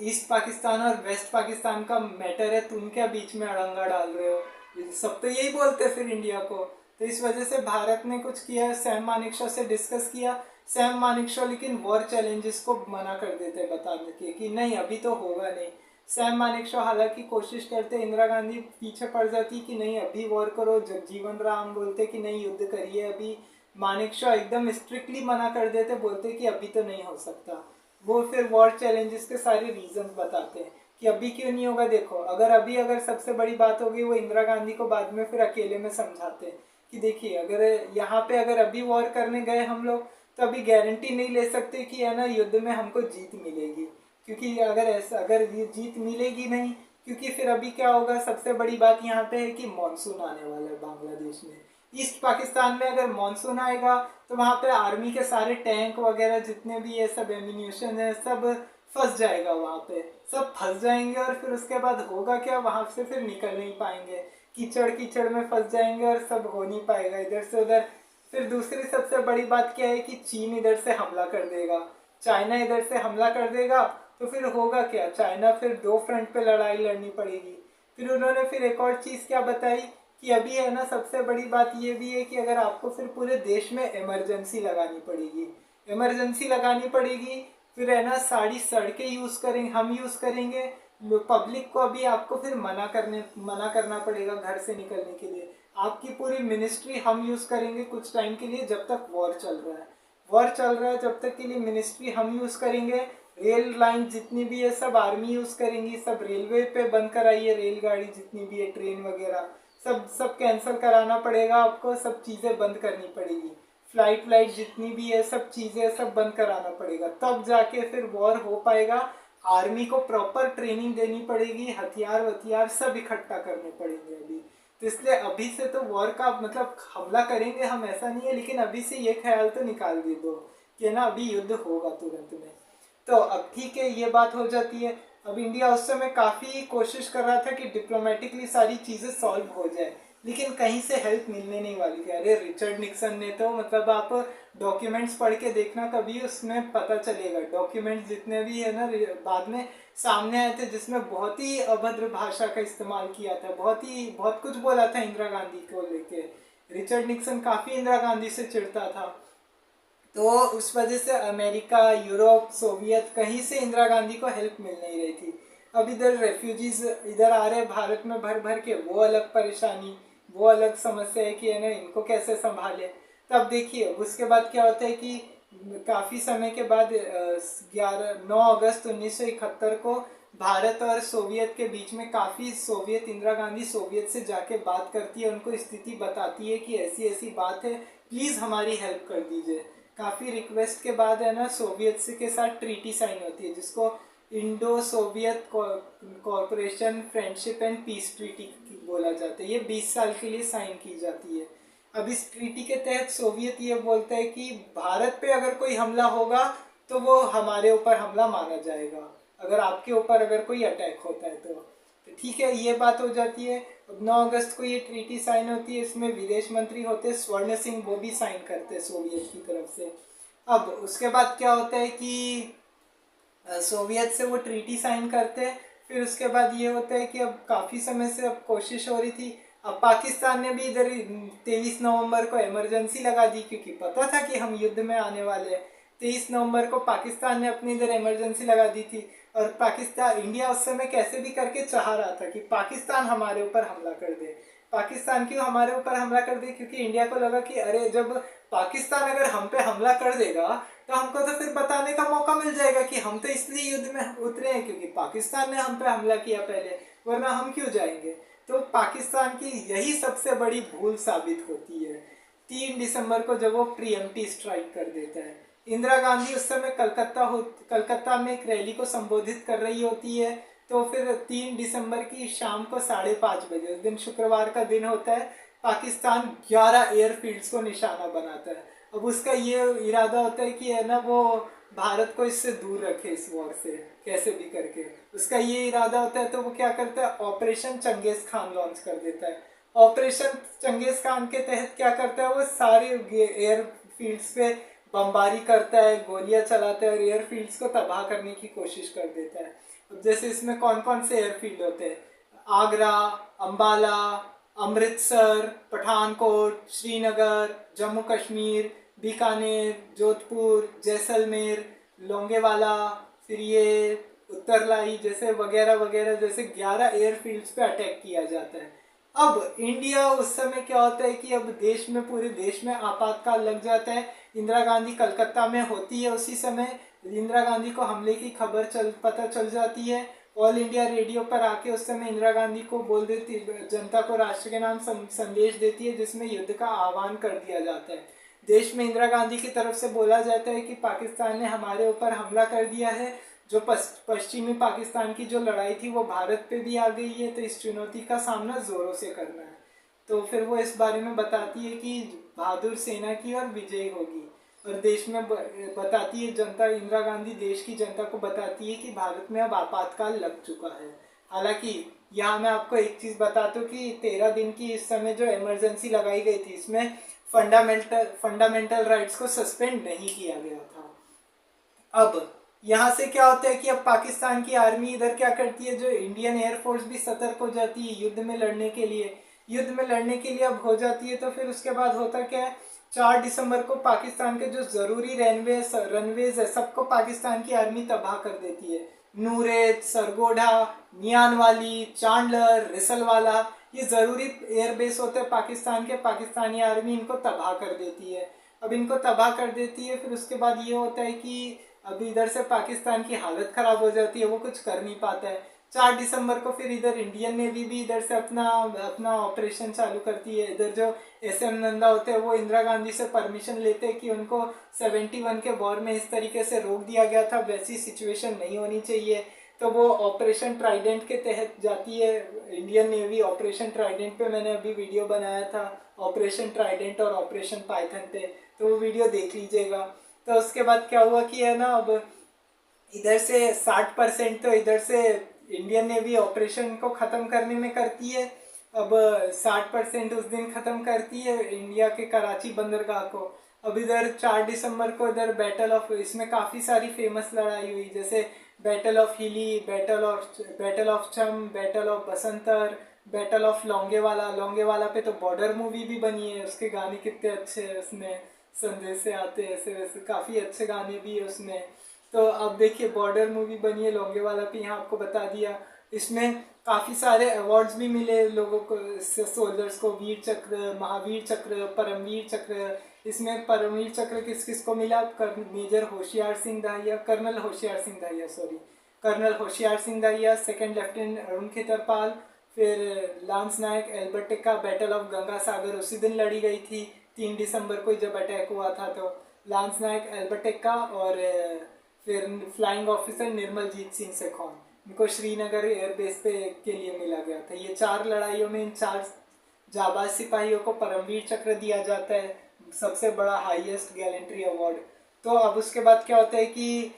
ईस्ट पाकिस्तान और वेस्ट पाकिस्तान का मैटर है, तुम क्या बीच में अड़ंगा डाल रहे हो। सब तो यही बोलते फिर इंडिया को। तो इस वजह से भारत ने कुछ किया, सैम मानेकशॉ से डिस्कस किया। सैम मानेकशॉ लेकिन वॉर चैलेंजेस को मना कर देते बताने के कि नहीं अभी तो होगा नहीं। सैम मानेकशॉ हालांकि कोशिश करते, इंदिरा गांधी पीछे पड़ जाती कि नहीं अभी वॉर करो। जगजीवन राम बोलते कि नहीं युद्ध करिए अभी। मानेकशॉ एकदम स्ट्रिक्टली मना कर देते, बोलते कि अभी तो नहीं हो सकता। वो फिर वॉर चैलेंजेस के सारे रीजन बताते हैं कि अभी क्यों नहीं होगा। देखो अगर सबसे बड़ी बात होगी, वो इंदिरा गांधी को बाद में फिर अकेले में समझाते हैं कि देखिए अगर यहाँ पे अगर अभी वॉर करने गए हम लोग तो अभी गारंटी नहीं ले सकते कि है ना युद्ध में हमको जीत मिलेगी, क्योंकि अगर ये जीत मिलेगी नहीं, क्योंकि फिर अभी क्या होगा। सबसे बड़ी बात यहाँ पे है कि मानसून आने वाला है बांग्लादेश में। ईस्ट पाकिस्तान में अगर मानसून आएगा तो वहाँ पे आर्मी के सारे टैंक वगैरह जितने भी ये सब एम्यूनिशन है सब फंस जाएगा, वहाँ पे सब फंस जाएंगे। और फिर उसके बाद होगा क्या, वहाँ से फिर निकल नहीं पाएंगे, कीचड़ कीचड़ में फंस जाएंगे और सब हो नहीं पाएगा इधर से उधर। फिर दूसरी सबसे बड़ी बात क्या है कि चीन इधर से हमला कर देगा, चाइना इधर से हमला कर देगा। तो फिर होगा क्या, चाइना फिर दो फ्रंट पे लड़ाई लड़नी पड़ेगी। फिर उन्होंने फिर एक और चीज़ क्या बताई कि अभी है ना सबसे बड़ी बात ये भी है कि अगर आपको फिर पूरे देश में इमरजेंसी लगानी पड़ेगी, इमरजेंसी लगानी पड़ेगी। फिर है ना सारी सड़कें हम यूज़ करेंगे। पब्लिक को अभी आपको फिर मना करना पड़ेगा घर से निकलने के लिए। आपकी पूरी मिनिस्ट्री हम यूज़ करेंगे कुछ टाइम के लिए, जब तक वॉर चल रहा है। वॉर चल रहा है जब तक के लिए मिनिस्ट्री हम यूज़ करेंगे। रेल लाइन जितनी भी है सब आर्मी यूज़ करेंगी। सब रेलवे पे बंद कराइए, रेलगाड़ी जितनी भी है, ट्रेन वगैरह सब कैंसिल कराना पड़ेगा आपको। सब चीज़ें बंद करनी पड़ेगी। फ्लाइट जितनी भी है सब चीज़ें सब बंद कराना पड़ेगा, तब जाके फिर वॉर हो पाएगा। आर्मी को प्रॉपर ट्रेनिंग देनी पड़ेगी, हथियार सब इकट्ठा करने पड़ेंगे अभी। तो इसलिए अभी से तो वॉर का मतलब हमला करेंगे हम ऐसा नहीं है, लेकिन अभी से ये ख्याल तो निकाल दे दो कि ना अभी युद्ध होगा तुरंत में। तो अब ठीक है ये बात हो जाती है। अब इंडिया उस समय काफ़ी कोशिश कर रहा था कि डिप्लोमेटिकली सारी चीज़ें सॉल्व हो जाए, लेकिन कहीं से हेल्प मिलने नहीं वाली थी। अरे रिचर्ड निक्सन ने तो मतलब आप डॉक्यूमेंट्स पढ़ के देखना कभी, उसमें पता चलेगा। डॉक्यूमेंट्स जितने भी है ना बाद में सामने आए थे, जिसमें बहुत ही अभद्र भाषा का इस्तेमाल किया था, बहुत कुछ बोला था इंदिरा गांधी को लेके। रिचर्ड निक्सन काफ़ी इंदिरा गांधी से चिढ़ता था। तो उस वजह से अमेरिका, यूरोप, सोवियत, कहीं से इंदिरा गांधी को हेल्प मिल नहीं रही थी। अब इधर रेफ्यूजीज इधर आ रहे भारत में भर भर के, वो अलग परेशानी, वो अलग समस्या है कि है ना इनको कैसे संभाले। तब देखिए उसके बाद क्या होता है कि काफ़ी समय के बाद 9 अगस्त 1971 को भारत और सोवियत के बीच में काफ़ी इंदिरा गांधी सोवियत से जाके बात करती है, उनको स्थिति बताती है कि ऐसी ऐसी बात है, प्लीज़ हमारी हेल्प कर दीजिए। काफ़ी रिक्वेस्ट के बाद है ना सोवियत से के साथ ट्रीटी साइन होती है, जिसको Indo Soviet corporation friendship and peace treaty बोला जाता है। ये 20 साल के लिए साइन की जाती है। अब इस ट्रीटी के तहत सोवियत ये बोलता है कि भारत पे अगर कोई हमला होगा तो वो हमारे ऊपर हमला माना जाएगा, अगर आपके ऊपर अगर कोई अटैक होता है तो ठीक है, ये बात हो जाती है। अब 9 अगस्त को ये ट्रीटी साइन होती है, इसमें विदेश मंत्री होते स्वर्ण सिंह, वो भी साइन करते हैं सोवियत की तरफ से। अब उसके बाद क्या होता है कि सोवियत से वो ट्रीटी साइन करते हैं। फिर उसके बाद ये होता है कि अब काफ़ी समय से अब कोशिश हो रही थी। अब पाकिस्तान ने भी इधर 23 नवंबर को इमरजेंसी लगा दी, क्योंकि पता था कि हम युद्ध में आने वाले हैं। 23 नवंबर को पाकिस्तान ने अपनी इधर इमरजेंसी लगा दी थी। और पाकिस्तान इंडिया उस समय कैसे भी करके चाह रहा था कि पाकिस्तान हमारे ऊपर हमला कर दे। पाकिस्तान क्यों हमारे ऊपर हमला कर दे? क्योंकि इंडिया को लगा कि अरे जब पाकिस्तान अगर हम पे हमला कर देगा तो हमको तो फिर बताने का मौका मिल जाएगा कि हम तो इसलिए युद्ध में उतरे हैं क्योंकि पाकिस्तान ने हम पे हमला किया पहले, वरना हम क्यों जाएंगे। तो पाकिस्तान की यही सबसे बड़ी भूल साबित होती है 3 दिसंबर को जब वो प्रीएम्प्टिव स्ट्राइक कर देता है। इंदिरा गांधी उस समय कलकत्ता में एक रैली को संबोधित कर रही होती है। तो फिर 3 दिसंबर की शाम को 5:30 बजे, उस दिन शुक्रवार का दिन होता है, पाकिस्तान 11 एयरफील्ड्स को निशाना बनाता है। अब उसका ये इरादा होता है कि है ना वो भारत को इससे दूर रखे, इस वॉर से कैसे भी करके उसका ये इरादा होता है। तो वो क्या करता है, ऑपरेशन चंगेज खान लॉन्च कर देता है। ऑपरेशन चंगेज खान के तहत क्या करता है, वो सारे एयरफील्ड्स पे बमबारी करता है, गोलियां चलाता है और एयरफील्ड्स को तबाह करने की कोशिश कर देता है। अब जैसे इसमें कौन कौन से एयरफील्ड होते हैं, आगरा, अंबाला, अमृतसर, पठानकोट, श्रीनगर, जम्मू कश्मीर, बीकानेर, जोधपुर, जैसलमेर, लोंगेवाला, फिर ये उत्तरलाई जैसे वगैरह वगैरह जैसे 11 एयरफील्ड्स पे अटैक किया जाता है। अब इंडिया उस समय क्या होता है कि अब देश में, पूरे देश में आपातकाल लग जाता है। इंदिरा गांधी कलकत्ता में होती है, उसी समय इंदिरा गांधी को हमले की खबर पता चल जाती है। ऑल इंडिया रेडियो पर आके उस समय इंदिरा गांधी को बोल देती, जनता को राष्ट्र के नाम संदेश देती है जिसमें युद्ध का आह्वान कर दिया जाता है। देश में इंदिरा गांधी की तरफ से बोला जाता है कि पाकिस्तान ने हमारे ऊपर हमला कर दिया है, जो पश्चिमी पाकिस्तान की जो लड़ाई थी वो भारत पे भी आ गई है, तो इस चुनौती का सामना जोरों से करना है। तो फिर वो इस बारे में बताती है कि बहादुर सेना की और विजयी होगी, और देश में बताती है जनता, इंदिरा गांधी देश की जनता को बताती है कि भारत में अब आपातकाल लग चुका है। हालांकि यहाँ मैं आपको एक चीज़ बता दूँ कि 13 दिन की इस समय जो इमरजेंसी लगाई गई थी, इसमें फंडामेंटल राइट्स को सस्पेंड नहीं किया गया था। अब यहाँ से क्या होता है कि अब पाकिस्तान की आर्मी इधर क्या करती है, जो इंडियन एयरफोर्स भी सतर्क हो जाती है युद्ध में लड़ने के लिए अब हो जाती है। तो फिर उसके बाद होता क्या है, 4 दिसंबर को पाकिस्तान के जो जरूरी रनवेज है सबको पाकिस्तान की आर्मी तबाह कर देती है। नूरेज, सरगोधा, मियानवाली, चांडलर, रिसलवाला, ये जरूरी एयरबेस होते हैं पाकिस्तान के, पाकिस्तानी आर्मी इनको तबाह कर देती है। अब इनको तबाह कर देती है, फिर उसके बाद ये होता है कि अब इधर से पाकिस्तान की हालत ख़राब हो जाती है, वो कुछ कर नहीं पाता है। 4 दिसंबर को फिर इधर इंडियन नेवी भी इधर से अपना ऑपरेशन चालू करती है। इधर जो SM नंदा होते हैं वो इंदिरा गांधी से परमिशन लेते हैं कि उनको 71 के वॉर में इस तरीके से रोक दिया गया था, वैसी सिचुएशन नहीं होनी चाहिए। तो वो ऑपरेशन ट्राइडेंट के तहत जाती है इंडियन नेवी। ऑपरेशन ट्राइडेंट पे मैंने अभी वीडियो बनाया था, ऑपरेशन ट्राइडेंट और ऑपरेशन पाइथन पे, तो वो वीडियो देख लीजिएगा। तो उसके बाद क्या हुआ कि है ना, अब इधर से 60% तो इधर से इंडियन नेवी ऑपरेशन को ख़त्म करने में करती है। अब 60% उस दिन ख़त्म करती है इंडिया के कराची बंदरगाह को। अब इधर 4 दिसंबर को इधर बैटल ऑफ, इसमें काफ़ी सारी फेमस लड़ाई हुई, जैसे बैटल ऑफ हिली, बैटल ऑफ चम, battle of Basantar, battle of Longewala पे तो बॉर्डर मूवी भी बनी है, उसके गाने कितने अच्छे हैं, उसमें संदेश से आते ऐसे वैसे काफ़ी अच्छे गाने भी है उसमें। तो अब देखिए बॉर्डर मूवी बनी है लोंगेवाला पे, यहाँ आपको बता दिया। इसमें काफ़ी सारे अवार्ड्स भी मिले लोगों को, सोल्जर्स को, वीर चक्र, महावीर चक्र, परमवीर चक्र। इसमें परमवीर चक्र किस किस को मिला, मेजर होशियार Singh Dahiya, colonel Hoshiar Singh Dahiya, second lieutenant Arun Khetarpal, फिर lance Naik Albert Tikka. Battle of Ganga Sagar उसी दिन लड़ी गई थी 3 दिसंबर को जब अटैक हुआ था। तो लांस नायक एल्बर्ट टिक्का और फिर फ्लाइंग ऑफिसर निर्मलजीत सिंह सेखौन, इनको श्रीनगर एयरबेस पे के लिए मिला गया था। ये 4 लड़ाइयों में इन 4 जाबाज सिपाहियों को परमवीर चक्र दिया जाता है, सबसे बड़ा हाईएस्ट गैलेंट्री अवार्ड। तो अब उसके बाद क्या होता है कि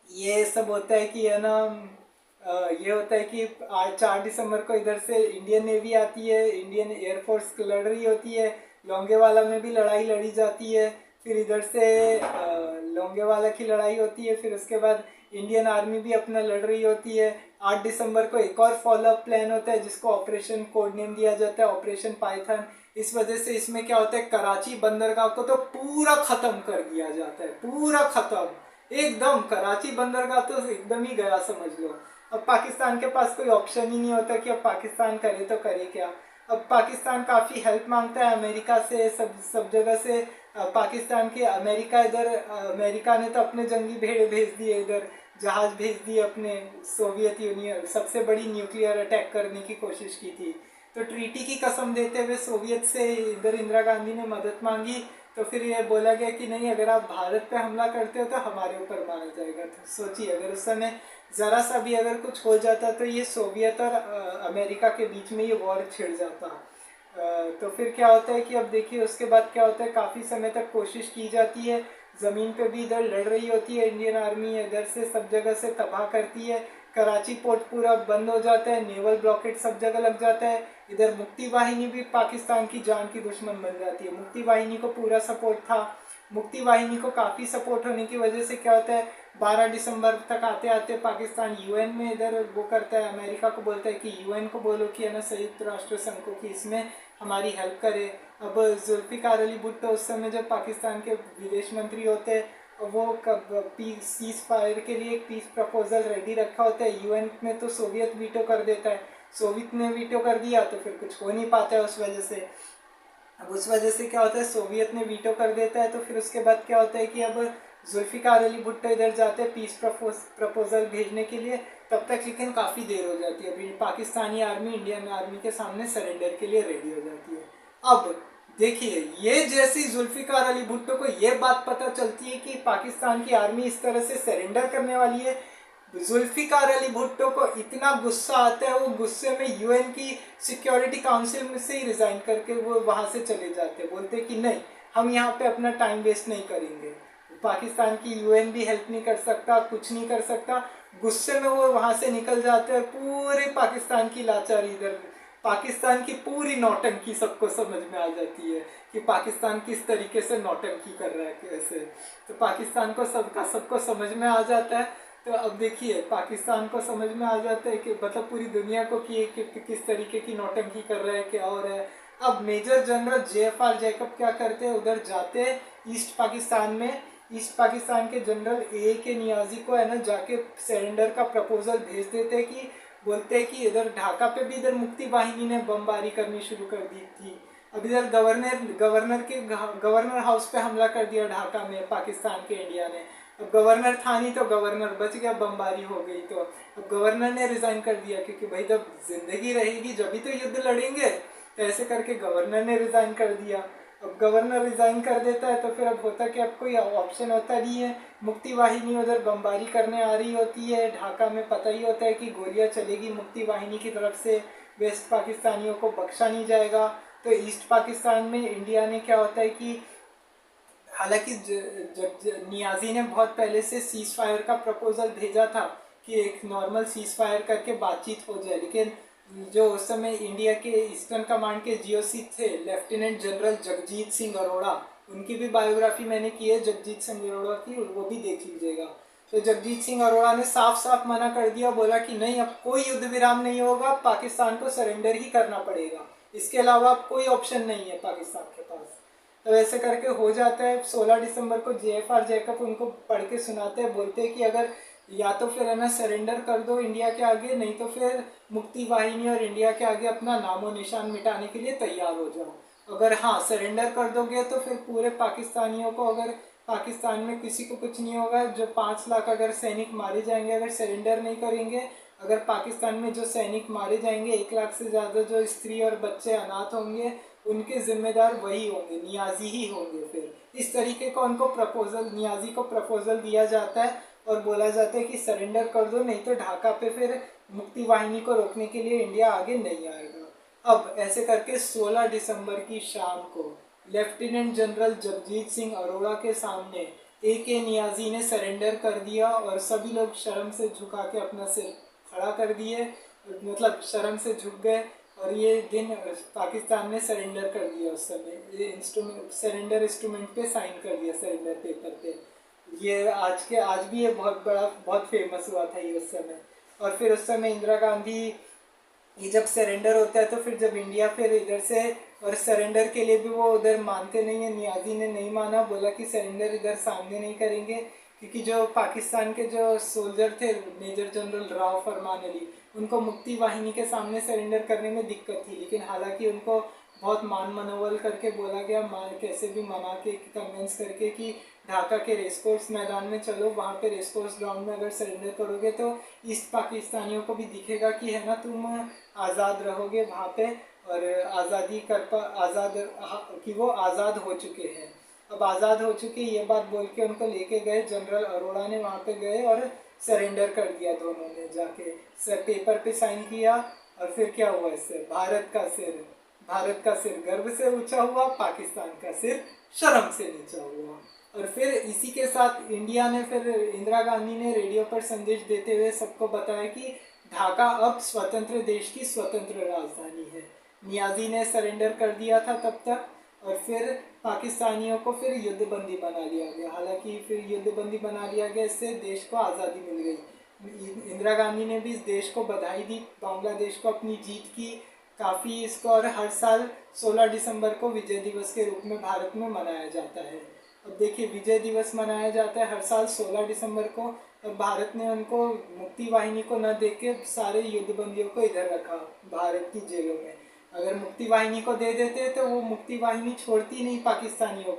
ये सब होता है कि है ना, ये होता है कि आज 4 दिसंबर को इधर से इंडियन नेवी आती है, इंडियन एयरफोर्स लड़ रही होती है, लोंगेवाला में भी लड़ाई लड़ी जाती है। फिर इधर से लोंगेवाला की लड़ाई होती है, फिर उसके बाद इंडियन आर्मी भी अपना लड़ रही होती है। 8 दिसंबर को एक और फॉलोअप प्लान होता है जिसको ऑपरेशन कोड नेम दिया जाता है, ऑपरेशन पाइथन। इस वजह से इसमें क्या होता है, कराची बंदरगाह को तो पूरा ख़त्म कर दिया जाता है, पूरा ख़त्म। एकदम कराची बंदरगाह तो एकदम ही गया समझ लो। अब पाकिस्तान के पास कोई ऑप्शन ही नहीं होता कि अब पाकिस्तान करे तो करे क्या। अब पाकिस्तान काफ़ी हेल्प मांगता है अमेरिका से, सब सब जगह से। पाकिस्तान के अमेरिका इधर, अमेरिका ने तो अपने जंगी भेड़ भेज दिए इधर, जहाज भेज दिए अपने। सोवियत यूनियन सबसे बड़ी न्यूक्लियर अटैक करने की कोशिश की थी, तो ट्रीटी की कसम देते हुए सोवियत से इधर इंदिरा गांधी ने मदद मांगी। तो फिर ये बोला गया कि नहीं, अगर आप भारत पे हमला करते हो तो हमारे ऊपर मारा जाएगा। तो सोचिए अगर उस समय ज़रा सा भी अगर कुछ हो जाता तो ये सोवियत और अमेरिका के बीच में ये वॉर छिड़ जाता। तो फिर क्या होता है कि अब देखिए उसके बाद क्या होता है, काफ़ी समय तक कोशिश की जाती है, ज़मीन पे भी इधर लड़ रही होती है इंडियन आर्मी, इधर से सब जगह से तबाह करती है। कराची पोर्ट पूरा बंद हो जाता है, नेवल ब्लॉकेट सब जगह लग जाता है। इधर मुक्ति वाहिनी भी पाकिस्तान की जान की दुश्मन बन जाती है। मुक्ति वाहिनी को पूरा सपोर्ट था। मुक्ति वाहिनी को काफ़ी सपोर्ट होने की वजह से क्या होता है, 12 दिसंबर तक आते आते पाकिस्तान यूएन में इधर वो करता है, अमेरिका को बोलता है कि यूएन को बोलो कि है ना, संयुक्त राष्ट्र संघ को, कि इसमें हमारी हेल्प करे। अब जुल्फिकार अली भुट्टो उस समय जब पाकिस्तान के विदेश मंत्री होते हैं, वो पीस सीज फायर के लिए एक पीस प्रपोजल रेडी रखा होता है यूएन में, तो सोवियत वीटो कर देता है। सोवियत ने वीटो कर दिया तो फिर कुछ हो नहीं पाता है उस वजह से। अब उस वजह से क्या होता है, सोवियत ने वीटो कर देता है, तो फिर उसके बाद क्या होता है कि अब जुल्फिकार अली भुट्टो इधर जाते हैं पीस प्रपोजल भेजने के लिए। तब तक लेकिन काफ़ी देर हो जाती है, अभी पाकिस्तानी आर्मी इंडियन आर्मी के सामने सरेंडर के लिए रेडी हो जाती है। अब देखिए, ये जैसी जुल्फिकार अली भुट्टो को ये बात पता चलती है कि पाकिस्तान की आर्मी इस तरह से सरेंडर करने वाली है, जुल्फिकार अली भुट्टो को इतना गुस्सा आता है, वो गुस्से में यूएन की सिक्योरिटी काउंसिल में से ही रिजाइन करके वो वहाँ से चले जाते हैं। बोलते कि नहीं, हम यहाँ पे अपना टाइम वेस्ट नहीं करेंगे। पाकिस्तान की यूएन भी हेल्प नहीं कर सकता, कुछ नहीं कर सकता। गुस्से में वो वहाँ से निकल जाते हैं। पूरे पाकिस्तान की लाचारी इधर, पाकिस्तान की पूरी नौटंकी सबको समझ में आ जाती है कि पाकिस्तान किस तरीके से नौटंकी कर रहा है कैसे। तो पाकिस्तान को सबको समझ में आ जाता है। तो अब देखिए, पाकिस्तान को समझ में आ जाता है कि मतलब पूरी दुनिया को कि किस तरीके की नौटंकी कर रहा है, क्या हो रहा है। अब मेजर जनरल JFR जैकब क्या करते हैं, उधर जाते हैं ईस्ट पाकिस्तान में। ईस्ट पाकिस्तान के जनरल AK नियाजी को है ना जाके सरेंडर का प्रपोजल भेज देते हैं, कि बोलते हैं कि इधर ढाका पे भी इधर मुक्ति वाहिनी ने बमबारी करनी शुरू कर दी थी। अब इधर गवर्नर हाउस पे हमला कर दिया ढाका में पाकिस्तान के इंडिया ने। अब गवर्नर था नहीं तो गवर्नर बच गया, बमबारी हो गई तो अब गवर्नर ने रिजाइन कर दिया, क्योंकि भाई जब जिंदगी रहेगी जब भी तो युद्ध लड़ेंगे। तो ऐसे करके गवर्नर ने रिजाइन कर दिया। अब गवर्नर रिजाइन कर देता है तो फिर अब होता कि अब कोई ऑप्शन होता नहीं है। मुक्ति वाहिनी उधर बमबारी करने आ रही होती है ढाका में, पता ही होता है कि गोलियां चलेगी मुक्ति वाहिनी की तरफ से, वेस्ट पाकिस्तानियों को बख्शा नहीं जाएगा। तो ईस्ट पाकिस्तान में इंडिया ने क्या होता है कि हालांकि नियाजी ने बहुत पहले से सीज फायर का प्रपोजल भेजा था कि एक नॉर्मल सीज फायर करके बातचीत हो जाए, लेकिन जो उस समय इंडिया के ईस्टर्न कमांड के GOC थे लेफ्टिनेंट जनरल जगजीत सिंह अरोड़ा, उनकी भी बायोग्राफी मैंने की है जगजीत सिंह अरोड़ा की, वो भी देख लीजिएगा। तो जगजीत सिंह अरोड़ा ने साफ साफ मना कर दिया, बोला कि नहीं, अब कोई युद्ध विराम नहीं होगा, पाकिस्तान को सरेंडर ही करना पड़ेगा, इसके अलावा कोई ऑप्शन नहीं है पाकिस्तान के पास। तो ऐसे करके हो जाता है। 16 दिसंबर को JFR जैकब उनको पढ़ के सुनाते हैं, बोलते हैं कि अगर या तो फिर है ना सरेंडर कर दो इंडिया के आगे, नहीं तो फिर मुक्ति वाहिनी और इंडिया के आगे अपना नामो निशान मिटाने के लिए तैयार हो जाओ। अगर हाँ सरेंडर कर दोगे तो फिर पूरे पाकिस्तानियों को, अगर पाकिस्तान में किसी को कुछ नहीं होगा, जो 5 लाख अगर सैनिक मारे जाएंगे अगर सरेंडर नहीं करेंगे, अगर पाकिस्तान में जो सैनिक मारे जाएंगे 1 लाख से ज़्यादा जो स्त्री और बच्चे अनाथ होंगे, उनके जिम्मेदार वही होंगे, नियाजी ही होंगे। फिर इस तरीके का उनको प्रपोजल, नियाजी को प्रपोजल दिया जाता है और बोला जाता है कि सरेंडर कर दो, नहीं तो ढाका पे फिर मुक्ति वाहिनी को रोकने के लिए इंडिया आगे नहीं आएगा। अब ऐसे करके 16 दिसंबर की शाम को लेफ्टिनेंट जनरल जगजीत सिंह अरोड़ा के सामने AK नियाजी ने सरेंडर कर दिया और सभी लोग शर्म से झुका के अपना सिर खड़ा कर दिए, मतलब शर्म से झुक गए। और ये दिन पाकिस्तान ने सरेंडर कर दिया उस समय, ये इंस्ट्रूमेंट, सरेंडर इंस्ट्रूमेंट पे साइन कर दिया, सरेंडर पेपर पे। ये आज भी ये बहुत फेमस हुआ था ये उस समय। और फिर उस समय इंदिरा गांधी, ये जब सरेंडर होता है तो फिर जब इंडिया फिर इधर से, और सरेंडर के लिए भी वो उधर मानते नहीं है, नियाजी ने नहीं माना, बोला कि सरेंडर इधर सामने नहीं करेंगे। क्योंकि जो पाकिस्तान के जो सोल्जर थे मेजर जनरल राव फरमान अली, उनको मुक्ति वाहिनी के सामने सरेंडर करने में दिक्कत थी, लेकिन हालांकि उनको बहुत मान मनोबल करके बोला गया, कैसे भी मना के कन्विंस करके कि ढाका के रेसकोर्स मैदान में चलो, वहाँ पे रेसकोर्स ग्राउंड में अगर सरेंडर करोगे तो ईस्ट पाकिस्तानियों को भी दिखेगा कि है ना तुम आज़ाद रहोगे वहाँ पे, और आज़ादी आज़ाद कि वो आज़ाद हो चुके हैं, अब आज़ाद हो चुके, ये बात बोल के उनको लेके गए। जनरल अरोड़ा ने वहाँ पे गए और सरेंडर कर दिया दोनों ने जाके, पेपर पे साइन किया। और फिर क्या हुआ इससे, भारत का सिर गर्व से ऊंचा हुआ, पाकिस्तान का सिर शर्म से नीचा हुआ। और फिर इसी के साथ इंडिया ने, फिर इंदिरा गांधी ने रेडियो पर संदेश देते हुए सबको बताया कि ढाका अब स्वतंत्र देश की स्वतंत्र राजधानी है। नियाजी ने सरेंडर कर दिया था तब तक, और फिर पाकिस्तानियों को फिर युद्धबंदी बना लिया गया। हालांकि फिर युद्धबंदी बना लिया गया, इससे देश को आज़ादी मिल गई। इंदिरा गांधी ने भी इस देश को बधाई दी, बांग्लादेश को अपनी जीत की काफ़ी इसको, और हर साल 16 दिसंबर को विजय दिवस के रूप में भारत में मनाया जाता है। अब देखिए, विजय दिवस मनाया जाता है हर साल 16 दिसंबर को, और भारत ने उनको मुक्ति वाहिनी को न देख के सारे युद्धबंदियों को इधर रखा भारत की जेलों में। अगर मुक्ति वाहिनी को दे देते तो वो मुक्ति वाहिनी छोड़ती नहीं पाकिस्तानियों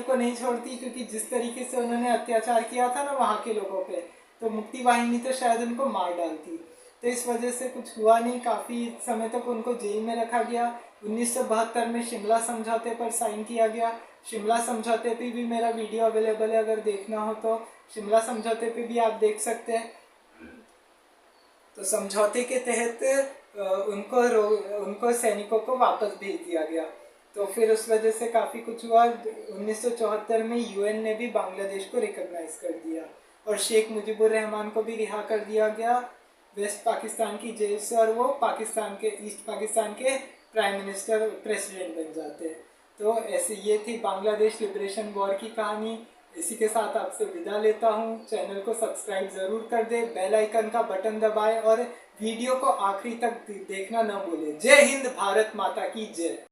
को नहीं छोड़ती, क्योंकि जिस तरीके से उन्होंने अत्याचार किया था ना वहाँ के लोगों पे, तो मुक्ति वाहिनी तो शायद उनको मार डालती। तो इस वजह से कुछ हुआ नहीं, काफ़ी समय तक उनको जेल में रखा गया। 1972 में शिमला समझौते पर साइन किया गया। शिमला समझौते पे भी मेरा वीडियो अवेलेबल है, अगर देखना हो तो शिमला समझौते पे भी आप देख सकते हैं। तो समझौते के तहत उनको सैनिकों को वापस भेज दिया गया। तो फिर उस वजह से काफ़ी कुछ हुआ। 1974 में यूएन ने भी बांग्लादेश को रिकॉग्नाइज कर दिया, और शेख मुजीबुर रहमान को भी रिहा कर दिया गया वेस्ट पाकिस्तान की जेल से, और वो ईस्ट पाकिस्तान के प्रेसिडेंट बन जाते हैं। तो ऐसे ये थी बांग्लादेश लिबरेशन वॉर की कहानी। इसी के साथ आपसे विदा लेता हूँ। चैनल को सब्सक्राइब ज़रूर कर दे, बेल आइकन का बटन दबाएं, और वीडियो को आखिरी तक देखना न भूलें। जय हिंद, भारत माता की जय।